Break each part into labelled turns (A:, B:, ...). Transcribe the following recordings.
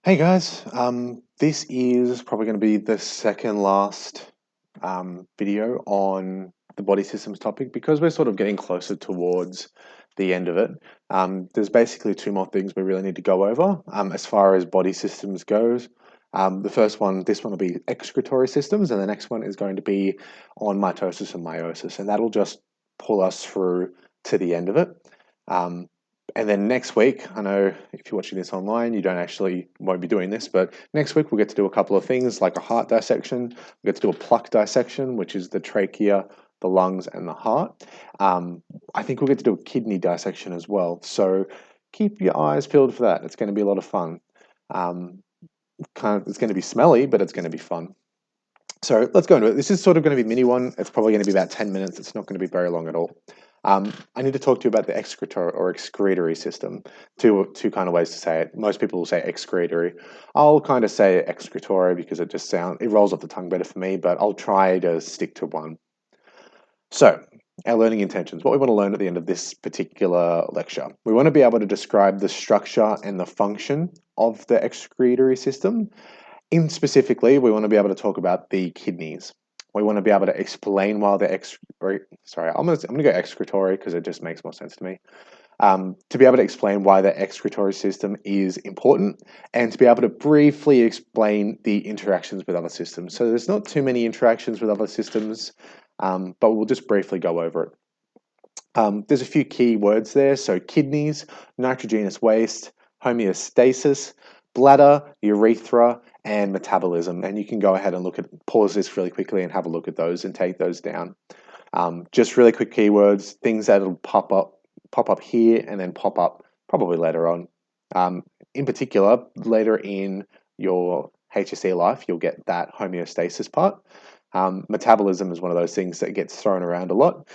A: Hey guys, this is probably going to be the second last video on the body systems topic because we're sort of getting closer towards the end of it. There's basically two more things we really need to go over as far as body systems goes. The first one, this one will be excretory systems, and the next one is going to be on mitosis and meiosis, and that'll just pull us through to the end of it. Um, and then next week, I know if you're watching this online, you won't be doing this, but next week we'll get to do a couple of things like a heart dissection. We get to do a pluck dissection, which is the trachea, the lungs, and the heart. I think we'll get to do a kidney dissection as well. So keep your eyes peeled for that. It's going to be a lot of fun. It's going to be smelly, but it's going to be fun. So let's go into it. This is sort of going to be a mini one. It's probably going to be about 10 minutes. It's not going to be very long at all. I need to talk to you about the excretory or excretory system. Two kind of ways to say it. Most people will say excretory. I'll kind of say excretory because it rolls off the tongue better for me, but I'll try to stick to one. So, our learning intentions, what we want to learn at the end of this particular lecture. We want to be able to describe the structure and the function of the excretory system. Specifically, we want to be able to talk about the kidneys. We want to be able to explain why the I'm going to go excretory because it just makes more sense to me. To be able to explain why the excretory system is important and to be able to briefly explain the interactions with other systems. So there's not too many interactions with other systems, but we'll just briefly go over it. There's a few key words there. So kidneys, nitrogenous waste, homeostasis, bladder, urethra, and metabolism. And you can go ahead and pause this really quickly and have a look at those and take those down. Just really quick keywords, things that'll pop up here and then pop up probably later on. In particular, later in your HSC life, you'll get that homeostasis part. Metabolism is one of those things that gets thrown around a lot.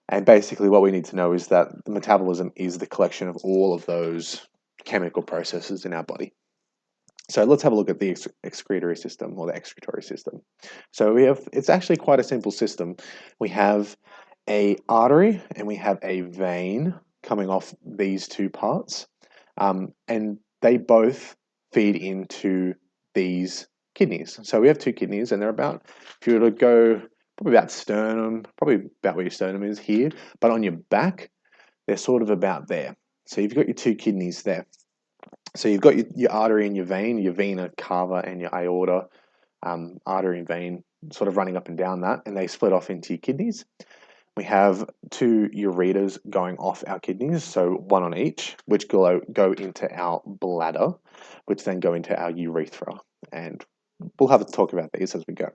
A: And basically what we need to know is that the metabolism is the collection of all of those chemical processes in our body. So let's have a look at the excretory system or the excretory system. So it's actually quite a simple system. We have a artery and we have a vein coming off these two parts. And they both feed into these kidneys. So we have two kidneys and they're about, if you were to go probably about sternum, probably about where your sternum is here, but on your back, they're sort of about there. So you've got your two kidneys there. So you've got your artery and your vena cava and your aorta, artery and vein sort of running up and down that, and they split off into your kidneys. We have two ureters going off our kidneys, so one on each, which go into our bladder, which then go into our urethra. And we'll have a talk about these as we go.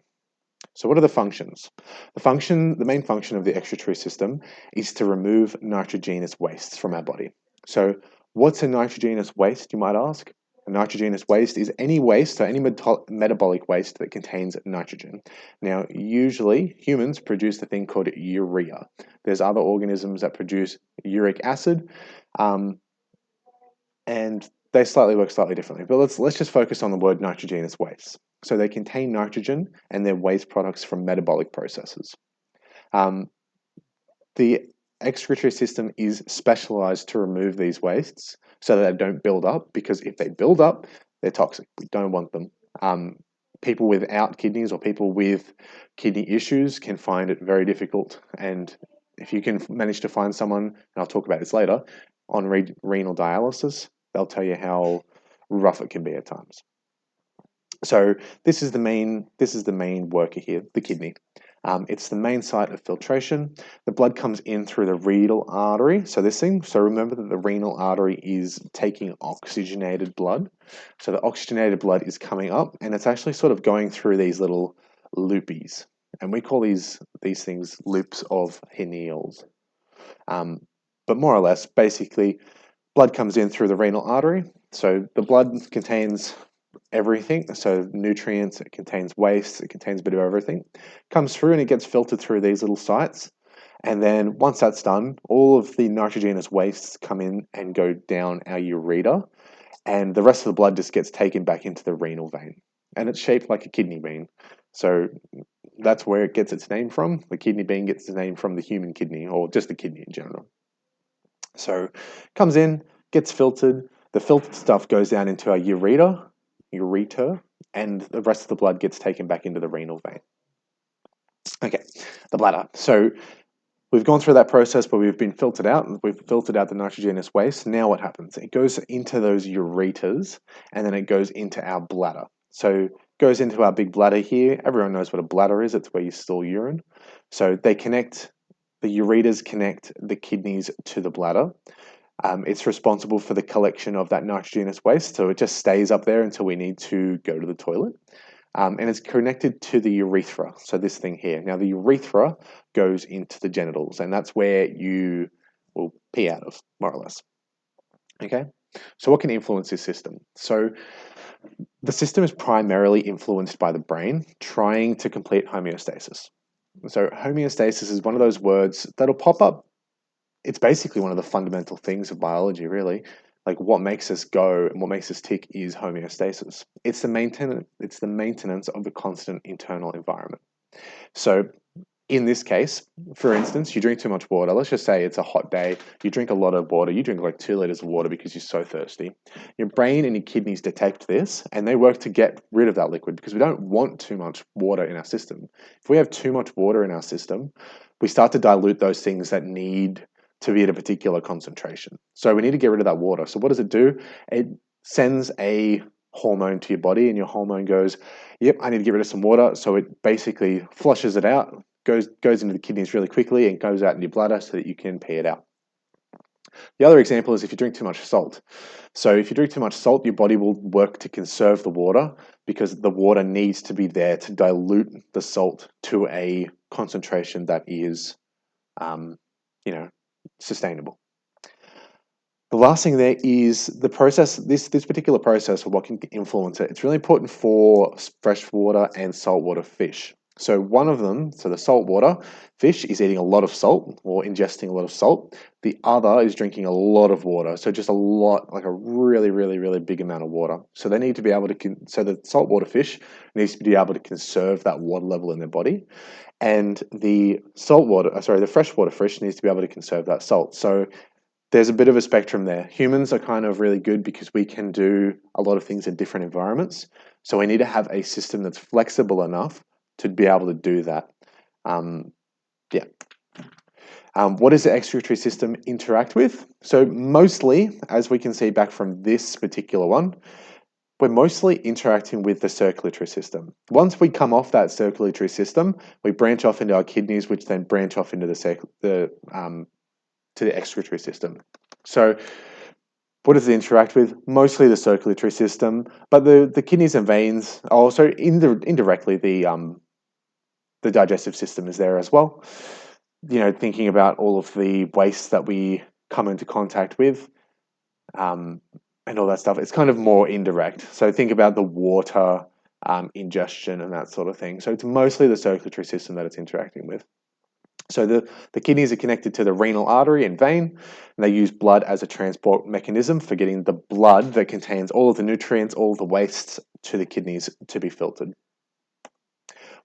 A: So what are the functions? The main function of the excretory system is to remove nitrogenous wastes from our body. So what's a nitrogenous waste, you might ask? A nitrogenous waste is any waste, so any metabolic waste that contains nitrogen. Now, usually humans produce the thing called urea. There's other organisms that produce uric acid, and they work slightly differently. But let's just focus on the word nitrogenous waste. So they contain nitrogen and they're waste products from metabolic processes. The excretory system is specialized to remove these wastes so that they don't build up, because if they build up, they're toxic. We don't want them. People without kidneys or people with kidney issues can find it very difficult. And if you can manage to find someone, and I'll talk about this later, on renal dialysis, they'll tell you how rough it can be at times. So this is the main worker here, the kidney. It's the main site of filtration. The blood comes in through the renal artery. So remember that the renal artery is taking oxygenated blood. So the oxygenated blood is coming up and it's actually sort of going through these little loopies. And we call these things loops of Henne's. But more or less, basically, blood comes in through the renal artery. So the blood contains everything. So nutrients, it contains waste, it contains a bit of everything. Comes through and it gets filtered through these little sites. And then once that's done, all of the nitrogenous wastes come in and go down our ureter. And the rest of the blood just gets taken back into the renal vein. And it's shaped like a kidney bean. So that's where it gets its name from. The kidney bean gets its name from the human kidney, or just the kidney in general. So comes in, gets filtered. The filtered stuff goes down into our ureter. ureter, and the rest of the blood gets taken back into the renal vein. Okay, the bladder. So we've gone through that process where we've been filtered out, and we've filtered out the nitrogenous waste. Now what happens? It goes into those ureters, and then it goes into our bladder. So it goes into our big bladder here. Everyone knows what a bladder is. It's where you store urine. So they connect, the ureters connect the kidneys to the bladder. It's responsible for the collection of that nitrogenous waste, so it just stays up there until we need to go to the toilet. And it's connected to the urethra, so this thing here. Now, the urethra goes into the genitals, and that's where you will pee out of, more or less. Okay? So what can influence this system? So the system is primarily influenced by the brain trying to complete homeostasis. So homeostasis is one of those words that'll pop up. It's basically one of the fundamental things of biology, really. Like what makes us go and what makes us tick is homeostasis. It's the maintenance of a constant internal environment. So in this case, for instance, you drink too much water. Let's just say it's a hot day. You drink a lot of water. You drink like 2 liters of water because you're so thirsty. Your brain and your kidneys detect this and they work to get rid of that liquid because we don't want too much water in our system. If we have too much water in our system, we start to dilute those things that need to be at a particular concentration. So we need to get rid of that water. So what does it do? It sends a hormone to your body and your hormone goes, yep, I need to get rid of some water. So it basically flushes it out, goes into the kidneys really quickly and goes out in your bladder so that you can pee it out. The other example is if you drink too much salt. So if you drink too much salt, your body will work to conserve the water because the water needs to be there to dilute the salt to a concentration that is, sustainable. The last thing there is the process, this particular process of what can influence it. It's really important for freshwater and saltwater fish. So one of them, so the saltwater fish is eating a lot of salt or ingesting a lot of salt. The other is drinking a lot of water. So just a lot, like a really, really, really big amount of water. So they need to be able to, so the saltwater fish needs to be able to conserve that water level in their body. And the freshwater fish needs to be able to conserve that salt. So there's a bit of a spectrum there. Humans are kind of really good because we can do a lot of things in different environments. So we need to have a system that's flexible enough to be able to do that. What does the excretory system interact with? So mostly, as we can see back from this particular one, we're mostly interacting with the circulatory system. Once we come off that circulatory system, we branch off into our kidneys, which then branch off into the excretory system. So what does it interact with? Mostly the circulatory system, but the kidneys and veins are also indirectly the digestive system is there as well. Thinking about all of the waste that we come into contact with, and all that stuff. It's kind of more indirect. So think about the water ingestion and that sort of thing. So it's mostly the circulatory system that it's interacting with. So the kidneys are connected to the renal artery and vein, and they use blood as a transport mechanism for getting the blood that contains all of the nutrients, all of the wastes to the kidneys to be filtered.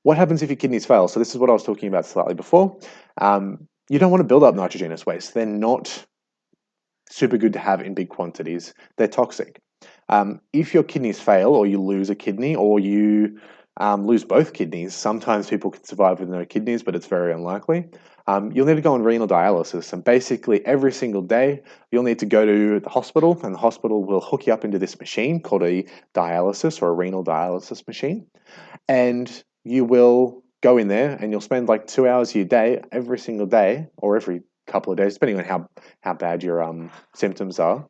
A: What happens if your kidneys fail? So this is what I was talking about slightly before. You don't want to build up nitrogenous waste. They're not super good to have in big quantities. They're toxic. If your kidneys fail or you lose a kidney or you lose both kidneys, sometimes people can survive with no kidneys, but it's very unlikely. You'll need to go on renal dialysis, and basically every single day you'll need to go to the hospital, and the hospital will hook you up into this machine called a dialysis or a renal dialysis machine, and you will go in there and you'll spend like 2 hours of your day every single day or every couple of days, depending on how bad your symptoms are.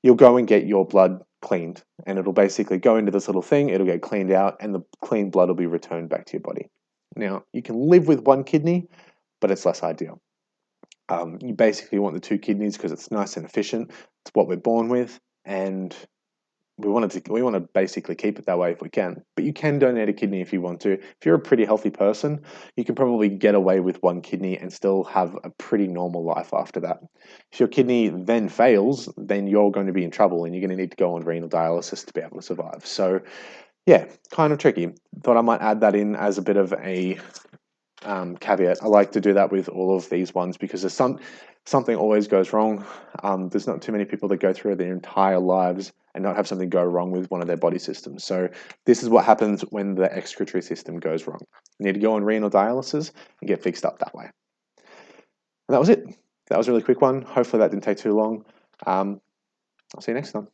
A: You'll go and get your blood cleaned, and it'll basically go into this little thing, it'll get cleaned out, and the clean blood will be returned back to your body. Now, you can live with one kidney, but it's less ideal. You basically want the 2 kidneys because it's nice and efficient. It's what we're born with, and we want to basically keep it that way if we can. But you can donate a kidney if you want to. If you're a pretty healthy person, you can probably get away with 1 kidney and still have a pretty normal life after that. If your kidney then fails, then you're going to be in trouble and you're going to need to go on renal dialysis to be able to survive. So yeah, kind of tricky. Thought I might add that in as a bit of a caveat. I like to do that with all of these ones because there's something always goes wrong. There's not too many people that go through their entire lives and not have something go wrong with one of their body systems. So this is what happens when the excretory system goes wrong. You need to go on renal dialysis and get fixed up that way. And that was it. That was a really quick one. Hopefully that didn't take too long. I'll see you next time.